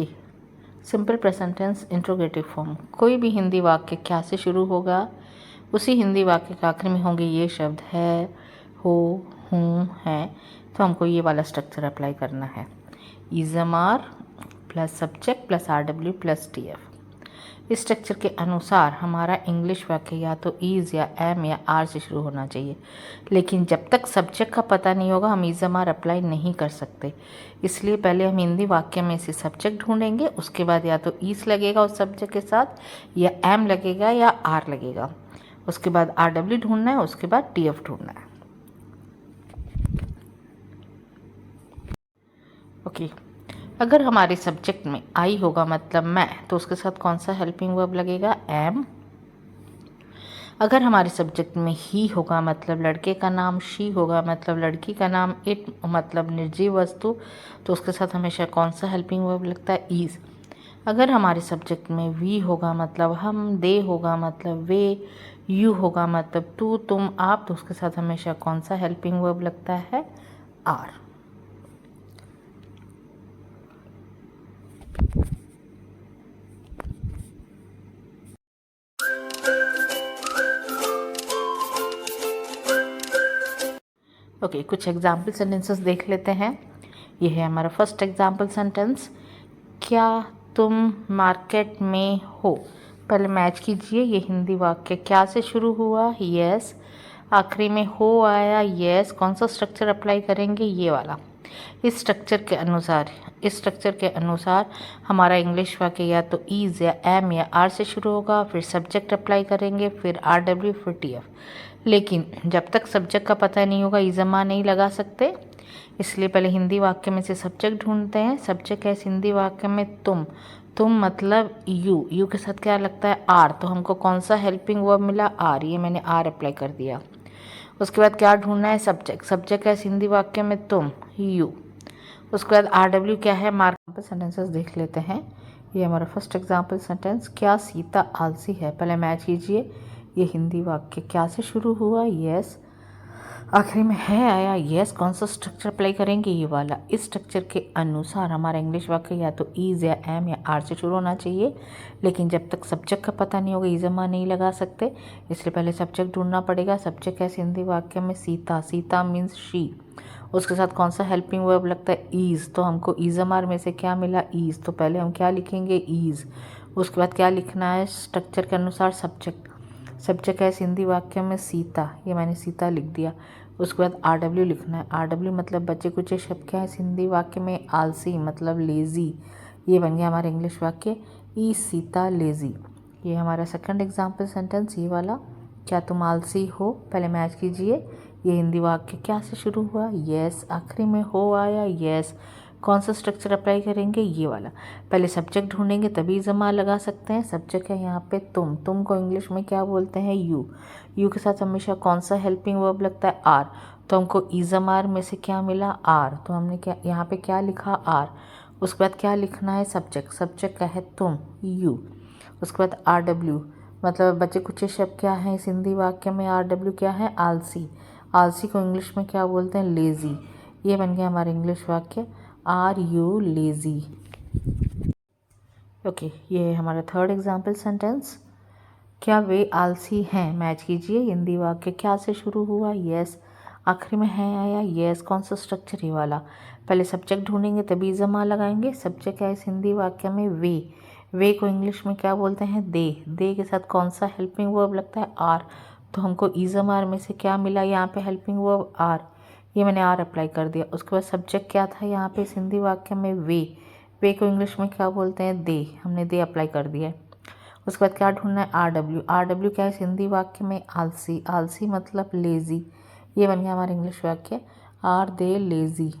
Okay, simple present tense interrogative form. कोई भी हिंदी वाक्य क्या से शुरू होगा, उसी हिंदी वाक्य के आखिर में होंगे ये शब्द है, हो, हूँ, है। तो हमको ये वाला स्ट्रक्चर अप्लाई करना है। इज़मार plus subject plus RW plus TF। इस स्ट्रक्चर के अनुसार हमारा इंग्लिश वाक्य या तो इज़ या एम या आर से शुरू होना चाहिए, लेकिन जब तक सब्जेक्ट का पता नहीं होगा हम इज़मार अप्लाई नहीं कर सकते। इसलिए पहले हम हिंदी वाक्य में से सब्जेक्ट ढूंढेंगे, उसके बाद या तो इज़ लगेगा उस सब्जेक्ट के साथ, या एम लगेगा या आर लगेगा। उसके बाद RW ढूंढना है, उसके बाद TF ढूंढना है। ओके, अगर हमारे सब्जेक्ट में आई होगा मतलब मैं, तो उसके साथ कौन सा हेल्पिंग वर्ब लगेगा, एम। अगर हमारे सब्जेक्ट में ही होगा मतलब लड़के का नाम, शी होगा मतलब लड़की का नाम, इट मतलब निर्जीव वस्तु, तो उसके साथ हमेशा कौन सा हेल्पिंग वर्ब लगता है, इज़। अगर हमारे सब्जेक्ट में वी होगा मतलब हम, दे होगा मतलब वे, यू होगा मतलब तू, तुम, आप, तो उसके साथ हमेशा कौन सा हेल्पिंग वर्ब लगता है, आर। ओके, कुछ एग्जाम्पल सेंटेंसेस देख लेते हैं। ये है हमारा फर्स्ट एग्जाम्पल सेंटेंस, क्या तुम मार्केट में हो। पहले मैच कीजिए, ये हिंदी वाक्य क्या से शुरू हुआ, यस। आखिरी में हो आया, यस। कौन सा स्ट्रक्चर अप्लाई करेंगे, ये वाला। इस स्ट्रक्चर के अनुसार हमारा इंग्लिश वाक्य या तो इज़ या एम या आर से शुरू होगा, फिर सब्जेक्ट अप्लाई करेंगे, फिर RW, फिर TF। लेकिन जब तक सब्जेक्ट का पता नहीं होगा इज़मा नहीं लगा सकते। इसलिए पहले हिंदी वाक्य में से सब्जेक्ट ढूंढते हैं। सब्जेक्ट है इस हिंदी वाक्य में तुम मतलब यू के साथ क्या लगता है, आर। तो हमको कौन सा हेल्पिंग वर्ब मिला, आर। ये मैंने आर अप्लाई कर दिया। उसके बाद क्या ढूंढना है, सब्जेक्ट है इस हिंदी वाक्य में तुम, यू। उसके बाद RW क्या है, मार्क सेंटेंसेस देख लेते हैं। ये हमारा फर्स्ट एग्जाम्पल सेंटेंस, क्या सीता आलसी है। पहले मैच कीजिए, ये हिंदी वाक्य क्या से शुरू हुआ, यस। आखिरी में है आया, यस। कौन सा स्ट्रक्चर अप्लाई करेंगे, ये वाला। इस स्ट्रक्चर के अनुसार हमारा इंग्लिश वाक्य या तो इज़ या एम या आर से शुरू होना चाहिए, लेकिन जब तक सब्जेक्ट का पता नहीं होगा इज़मा नहीं लगा सकते। इसलिए पहले सब्जेक्ट ढूंढना पड़ेगा। सब्जेक्ट है हिंदी वाक्य में सीता मीन्स शी। उसके साथ कौन सा हेल्पिंग वर्ब लगता है, इज़। तो हमको इज़मार में से क्या मिला, इज़। तो पहले हम क्या लिखेंगे, इज़। उसके बाद क्या लिखना है, स्ट्रक्चर के अनुसार सब्जेक्ट है हिंदी वाक्य में सीता, ये मैंने सीता लिख दिया। उसके बाद RW लिखना है। RW मतलब बचे कुचे शब्द क्या है इस हिंदी वाक्य में, आलसी मतलब लेज़ी। ये बन गया हमारा इंग्लिश वाक्य, ई सीता लेज़ी। ये हमारा सेकंड एग्जाम्पल सेंटेंस, ये वाला, क्या तुम आलसी हो। पहले मैच कीजिए, ये हिंदी वाक्य क्या से शुरू हुआ, यस। आखिरी में हो आया, यस। कौन सा स्ट्रक्चर अप्लाई करेंगे, ये वाला। पहले सब्जेक्ट ढूंढेंगे तभी जमा लगा सकते हैं। सब्जेक्ट है यहाँ पे तुम को इंग्लिश में क्या बोलते हैं, यू के साथ हमेशा कौन सा हेल्पिंग वर्ब लगता है, आर। तो हमको इज़मार में से क्या मिला, आर। तो हमने क्या यहाँ पे क्या लिखा, आर। उसके बाद क्या लिखना है, सब्जेक्ट का है तुम, यू। उसके बाद RW मतलब बचे कुछ शब्द क्या है इस हिंदी वाक्य में, RW क्या है, आलसी को इंग्लिश में क्या बोलते हैं, लेज़ी। ये बन गया हमारा इंग्लिश वाक्य, आर यू लेज़ी। ओके, ये है हमारा थर्ड एग्जाम्पल सेंटेंस, क्या वे आलसी हैं। मैच कीजिए, हिंदी वाक्य क्या से शुरू हुआ, यस। आखिरी में है आया, यस। कौन सा स्ट्रक्चर, ये वाला। पहले सब्जेक्ट ढूंढेंगे तभी जमा लगाएंगे। सब्जेक्ट है इस हिंदी वाक्य में वे को इंग्लिश में क्या बोलते हैं, दे के साथ कौन सा हेल्पिंग वर्ब लगता है, आर। तो हमको इज़मार में से क्या मिला, यहाँ पे हेल्पिंग वर्ब आर। ये मैंने आर अप्लाई कर दिया। उसके बाद सब्जेक्ट क्या था यहाँ पे इस हिंदी वाक्य में, वे को इंग्लिश में क्या बोलते हैं, दे। हमने दे अप्लाई कर दिया। उसके बाद क्या ढूंढना है, RW क्या है हिंदी वाक्य में, आलसी मतलब लेज़ी। ये बन गया हमारा इंग्लिश वाक्य, आर दे लेज़ी।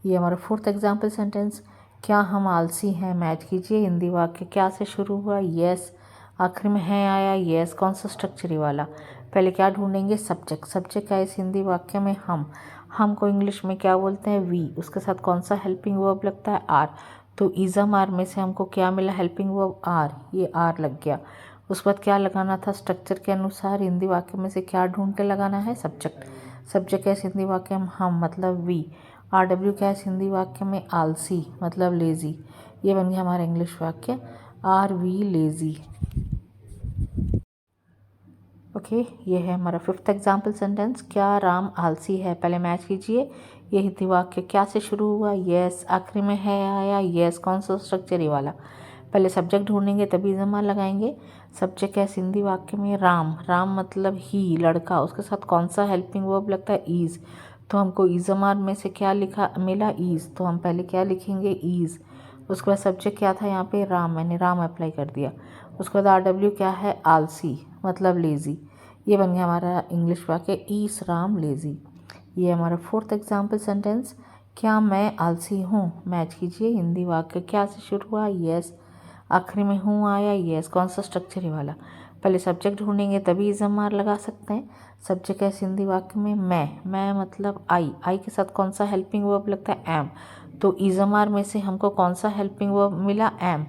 ये हमारा फोर्थ एग्जाम्पल सेंटेंस, क्या हम आलसी हैं। मैच कीजिए, हिंदी वाक्य क्या से शुरू हुआ, यस। आखिर में है आया, यस। कौन सा स्ट्रक्चर, ये वाला। पहले क्या ढूंढेंगे, सब्जेक्ट क्या है इस हिंदी वाक्य में, हम को इंग्लिश में क्या बोलते हैं, वी। उसके साथ कौन सा हेल्पिंग वर्ब लगता है, आर। तो इज़मार में से हमको क्या मिला, हेल्पिंग वर्ब आर। ये आर लग गया। उसके बाद क्या लगाना था, स्ट्रक्चर के अनुसार हिंदी वाक्य में से क्या ढूंढ के लगाना है, सब्जेक्ट है इस हिंदी वाक्य में हम मतलब वी। RW क्या है इस हिंदी वाक्य में? आलसी मतलब लेज़ी। ये बन गया हमारा इंग्लिश वाक्य आर वी लेज़ी। ओके, ये है हमारा फिफ्थ एग्जाम्पल सेंटेंस। क्या राम आलसी है? पहले मैच कीजिए। ये हिंदी वाक्य क्या से शुरू हुआ? यस। आखिरी में है आया? यस। कौन सा स्ट्रक्चर ये वाला? पहले सब्जेक्ट ढूंढेंगे तभी जमा लगाएंगे। सब्जेक्ट है हिंदी वाक्य में राम। राम मतलब ही, लड़का। उसके साथ कौन सा हेल्पिंग वर्ब लगता है? इज़। तो हमको इज़मार में से क्या लिखा मिला? इज़। तो हम पहले क्या लिखेंगे? इज़। उसके बाद सब्जेक्ट क्या था यहाँ पे? राम। मैंने राम अप्लाई कर दिया। उसके बाद RW क्या है? आलसी मतलब लेज़ी। ये बन गया हमारा इंग्लिश वाक्य ईस राम लेज़ी। ये हमारा फोर्थ एग्जाम्पल सेंटेंस। क्या मैं आलसी हूँ? मैच कीजिए। हिंदी वाक्य क्या से शुरू हुआ? यस। आखिरी में हूँ आया? यस। कौन सा स्ट्रक्चर है वाला? पहले सब्जेक्ट ढूंढेंगे तभी इज़मार लगा सकते हैं। सब्जेक्ट है हिंदी वाक्य में मैं मतलब आई के साथ कौन सा हेल्पिंग वर्ब लगता है? एम। तो इज़मार में से हमको कौन सा हेल्पिंग वर्ब मिला? एम।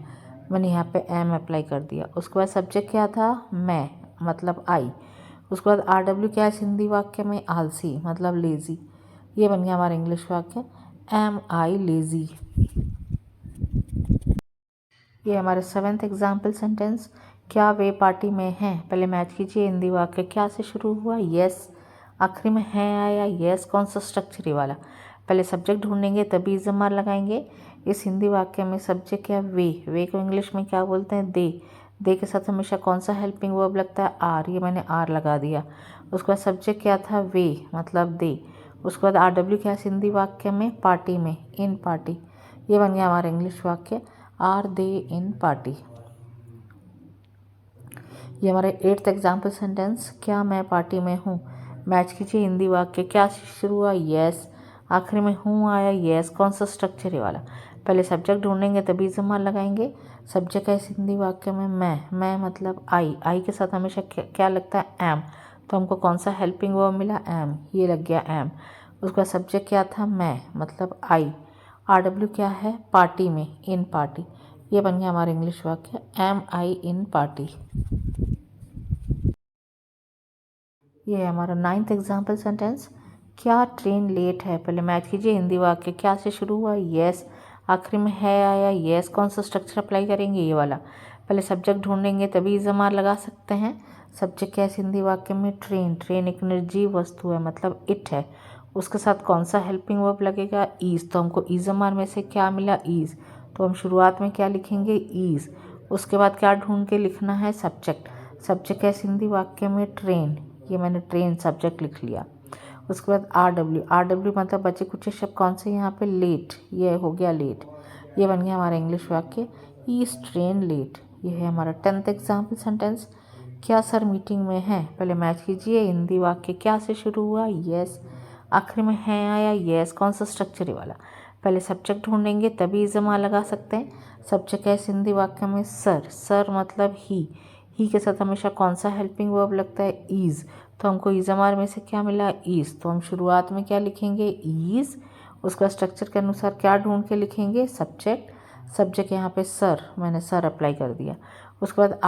मैंने यहाँ पे एम अप्लाई कर दिया। उसके बाद सब्जेक्ट क्या था? मैं मतलब आई। उसके बाद RW क्या है हिंदी वाक्य में? आलसी मतलब लेज़ी। ये बन गया हमारा इंग्लिश वाक्य एम आई लेज़ी। ये हमारे सेवेंथ एग्जाम्पल सेंटेंस। क्या वे पार्टी में हैं? पहले मैच कीजिए। हिंदी वाक्य क्या से शुरू हुआ? यस। आखिरी में है आया? यस। कौन सा स्ट्रक्चर वाला? पहले सब्जेक्ट ढूंढेंगे तभी इज़मार लगाएंगे। इस हिंदी वाक्य में सब्जेक्ट क्या? वे को इंग्लिश में क्या बोलते हैं? दे के साथ हमेशा कौन सा हेल्पिंग वर्ब लगता है? आर। ये मैंने आर लगा दिया। उसके बाद सब्जेक्ट क्या था? वे मतलब दे। उसके बाद RW क्या है हिंदी वाक्य में? पार्टी में, इन पार्टी। ये बन गया हमारा इंग्लिश वाक्य आर दे इन पार्टी। ये हमारे एट्थ एग्जाम्पल सेंटेंस। क्या मैं पार्टी में हूँ? मैच कीजिए। हिंदी वाक्य क्या से शुरू हुआ? यस। आखिरी में हूँ आया? यस। कौन सा स्ट्रक्चर है वाला? पहले सब्जेक्ट ढूंढेंगे तभी इज़मार लगाएंगे। सब्जेक्ट है हिंदी वाक्य में मैं मतलब आई के साथ हमेशा क्या लगता है? एम। तो हमको कौन सा हेल्पिंग वर्ब मिला? एम। ये लग गया एम। उसका सब्जेक्ट क्या था? मैं मतलब आई। RW क्या है? पार्टी में, इन पार्टी। ये बन गया हमारा इंग्लिश वाक्य एम आई इन पार्टी। ये है हमारा नाइन्थ एग्जाम्पल सेंटेंस। क्या ट्रेन लेट है? पहले मैच कीजिए। हिंदी वाक्य क्या से शुरू हुआ? यस। आखिरी में है आया? यस। कौन सा स्ट्रक्चर अप्लाई करेंगे? ये वाला। पहले सब्जेक्ट ढूंढेंगे तभी इज़मार लगा सकते हैं। सब्जेक्ट क्या है हिंदी वाक्य में? ट्रेन एक निर्जीव वस्तु है मतलब इट है। उसके साथ कौन सा हेल्पिंग वर्ब लगेगा? ईज। तो हमको इज़मार में से क्या मिला? ईज। तो हम शुरुआत में क्या लिखेंगे? ईज। उसके बाद क्या ढूंढ के लिखना है? सब्जेक्ट। सब्जेक्ट है हिंदी वाक्य में? ट्रेन। ये मैंने ट्रेन सब्जेक्ट लिख लिया। उसके बाद RW मतलब बचे कुछ शब्द कौन से यहाँ पे? लेट। ये हो गया लेट। ये बन गया हमारा इंग्लिश वाक्य इज ट्रेन लेट। ये है हमारा 10th एग्जाम्पल सेंटेंस। क्या सर मीटिंग में है? पहले मैच कीजिए। हिंदी वाक्य क्या से शुरू हुआ? यस। आखिरी में है आया? यस। कौन सा स्ट्रक्चर वाला? पहले सब्जेक्ट ढूंढेंगे तभी इज़मार लगा सकते हैं। सब्जेक्ट है हिंदी वाक्य में? सर मतलब ही के साथ हमेशा कौन सा हेल्पिंग वर्ब लगता है? ईज। तो हमको इज़मार में से क्या मिला? ईज। तो हम शुरुआत में क्या लिखेंगे? ईज। उसका स्ट्रक्चर के अनुसार क्या ढूंढ के लिखेंगे? सब्जेक्ट यहाँ पे सर, मैंने सर अप्लाई कर दिया। उसके बाद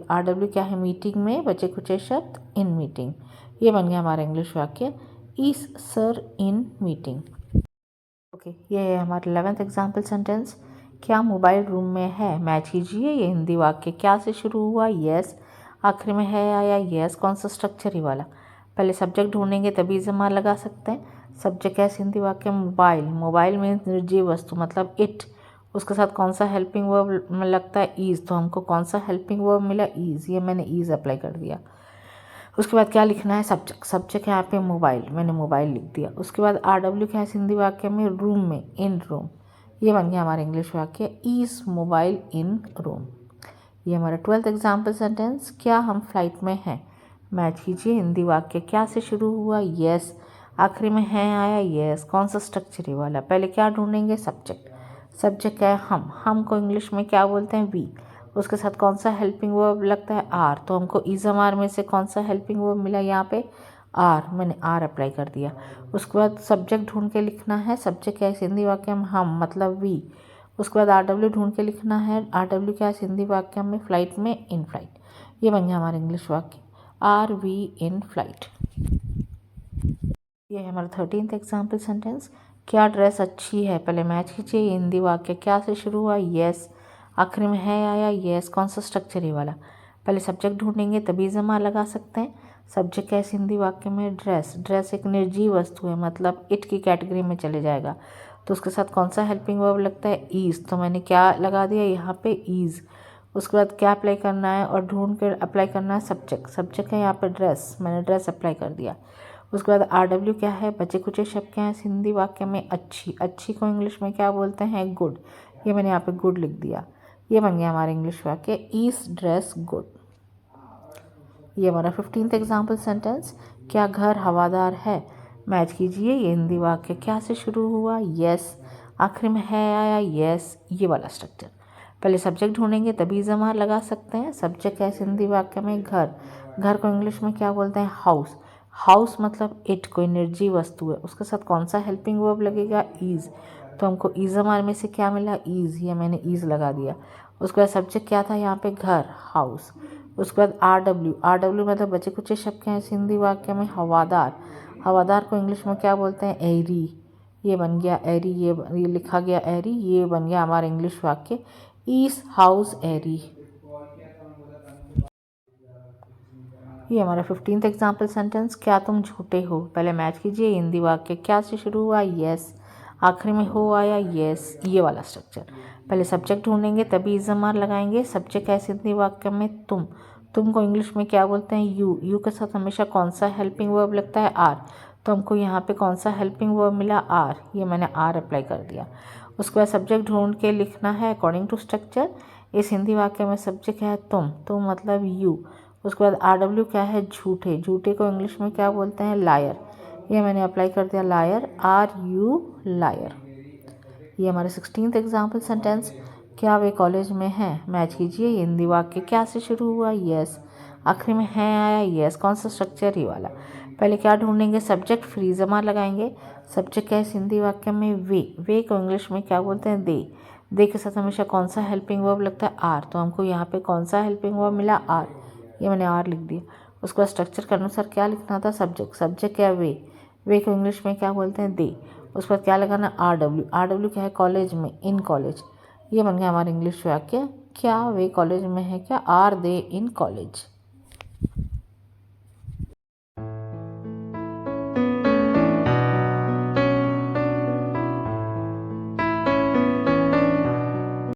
RW क्या है? मीटिंग में बचे कुछ शब्द इन मीटिंग। ये बन गया हमारा इंग्लिश वाक्य is sir in meeting. Okay, ये है हमारा 11th एग्जाम्पल सेंटेंस। क्या मोबाइल रूम में है? मैच कीजिए। ये हिंदी वाक्य क्या से शुरू हुआ? यस। आखिरी में है आया? यस। कौन सा स्ट्रक्चर ही वाला? पहले सब्जेक्ट ढूंढेंगे तभी इज़मार लगा सकते हैं। सब्जेक्ट है हिंदी वाक्य मोबाइल में निर्जीव वस्तु मतलब इट। उसके साथ कौन सा हेल्पिंग वर्ब लगता है? ईज। तो हमको कौन सा हेल्पिंग वर्ब मिला? ईज। ये मैंने ईज अप्लाई कर दिया। उसके बाद क्या लिखना है? सब्जेक्ट यहाँ पे मोबाइल, मैंने मोबाइल लिख दिया। उसके बाद RW क्या है हिंदी वाक्य में? रूम में, इन रूम। ये बन गया हमारा इंग्लिश वाक्य इज मोबाइल इन रूम। ये हमारा 12th एग्जाम्पल सेंटेंस। क्या हम फ्लाइट में हैं? मैच कीजिए। हिंदी वाक्य क्या से शुरू हुआ? यस। आखिरी में है आया? यस। कौन सा स्ट्रक्चर वाला? पहले क्या ढूंढेंगे? सब्जेक्ट क्या है? हम को इंग्लिश में क्या बोलते हैं? वी। उसके साथ कौन सा हेल्पिंग वर्ब लगता है? आर। तो हमको इज़मार में से कौन सा हेल्पिंग वर्ब मिला यहाँ पे? आर। मैंने आर अप्लाई कर दिया। उसके बाद सब्जेक्ट ढूंढ के लिखना है। सब्जेक्ट क्या है हिंदी वाक्य में? हम मतलब वी। उसके बाद RW ढूंढ के लिखना है। RW क्या है हिंदी वाक्य में? फ्लाइट में, इन फ्लाइट। ये बन गया हमारा इंग्लिश वाक्य आर वी इन फ्लाइट। ये है हमारा 13th एग्जाम्पल सेंटेंस। क्या ड्रेस अच्छी है, पहले मैच कीजिए ये हिंदी वाक्य क्या से शुरू हुआ, यस, आखिर में है आया, यस, कौन सा स्ट्रक्चर ये वाला। पहले सब्जेक्ट ढूंढेंगे तभी जमा लगा सकते हैं। सब्जेक्ट क्या है इस हिंदी वाक्य में, ड्रेस। ड्रेस एक निर्जीव वस्तु है, मतलब इट की कैटेगरी में चले जाएगा। तो उसके साथ कौन सा हेल्पिंग वर्ब लगता है, ईज। तो मैंने क्या लगा दिया यहाँ पे, ईज। उसके बाद क्या अप्लाई करना है और ढूंढ कर अप्लाई करना है सब्जेक्ट। सब्जेक्ट है यहाँ पे ड्रेस, मैंने ड्रेस अप्लाई कर दिया। उसके बाद RW क्या है, बचे कुचे शब्द क्या है इस हिंदी वाक्य में, अच्छी। अच्छी को इंग्लिश में क्या बोलते हैं, गुड। ये मैंने यहाँ पे गुड लिख दिया। ये बन गया हमारा इंग्लिश वाक्य, इज ड्रेस गुड। ये हमारा 15th एग्जाम्पल सेंटेंस, क्या घर हवादार है। मैच कीजिए ये हिंदी वाक्य क्या से शुरू हुआ, यस, आखिर में है आया, यस, ये वाला स्ट्रक्चर। पहले सब्जेक्ट ढूंढेंगे तभी जमा लगा सकते हैं। सब्जेक्ट है इस हिंदी वाक्य में, घर। घर को इंग्लिश में क्या बोलते हैं, हाउस। हाउस मतलब इट, कोई निर्जीव वस्तु है। उसके साथ कौन सा हेल्पिंग वर्ब लगेगा, ईज। तो हमको ईजमार में से क्या मिला, ईज। ये मैंने ईज लगा दिया। उसके बाद सब्जेक्ट क्या था यहाँ पे, घर, हाउस। उसके बाद RW मतलब बचे कुछ शब्द हैं इस हिंदी वाक्य में, हवादार। हवादार को इंग्लिश में क्या बोलते हैं, एरी। ये बन गया एरी, ये लिखा गया एरी, ये बन गया हमारा इंग्लिश वाक्य, इज हाउस एरी। ये हमारा 15th एग्जाम्पल सेंटेंस, क्या तुम झूठे हो। पहले मैच कीजिए हिंदी वाक्य क्या से शुरू हुआ, यस, आखिर में हो आया, यस, ये वाला स्ट्रक्चर। पहले सब्जेक्ट ढूंढेंगे तभी इज़मार लगाएंगे। सब्जेक्ट है हिंदी वाक्य में तुम। तुम को इंग्लिश में क्या बोलते हैं, यू। यू के साथ हमेशा कौन सा हेल्पिंग वर्ब लगता है, आर। तो हमको यहाँ पे कौन सा हेल्पिंग वर्ब मिला, आर। ये मैंने आर अप्लाई कर दिया। उसके बाद सब्जेक्ट ढूंढ के लिखना है अकॉर्डिंग टू स्ट्रक्चर। इस हिंदी वाक्य में सब्जेक्ट है तुम मतलब यू। उसके बाद RW क्या है, झूठे। झूठे को इंग्लिश में क्या बोलते हैं, लायर। ये मैंने अप्लाई कर दिया, लायर, RU, लायर। ये हमारे 16th एग्जाम्पल सेंटेंस, क्या वे कॉलेज में हैं। मैच कीजिए हिंदी वाक्य क्या से शुरू हुआ, यस, आखिर में है आया, यस, कौन सा स्ट्रक्चर, ये वाला। पहले क्या ढूंढेंगे, सब्जेक्ट, फ्री जमा लगाएंगे। सब्जेक्ट क्या है इस हिंदी वाक्य में, वे। वे को इंग्लिश में क्या बोलते हैं, दे। दे के साथ हमेशा कौन सा हेल्पिंग वर्ब लगता है, आर। तो हमको यहाँ पे कौन सा हेल्पिंग वर्ब मिला, आर। ये मैंने आर लिख दिया। उसके बाद स्ट्रक्चर के अनुसार क्या लिखना था, सब्जेक्ट। सब्जेक्ट क्या, वे। वे को इंग्लिश में क्या बोलते हैं, दे। उस पर क्या लगाना, RW क्या है, कॉलेज में, इन कॉलेज। ये बन गया हमारा इंग्लिश वाक्य, क्या वे कॉलेज में है क्या, आर दे इन कॉलेज।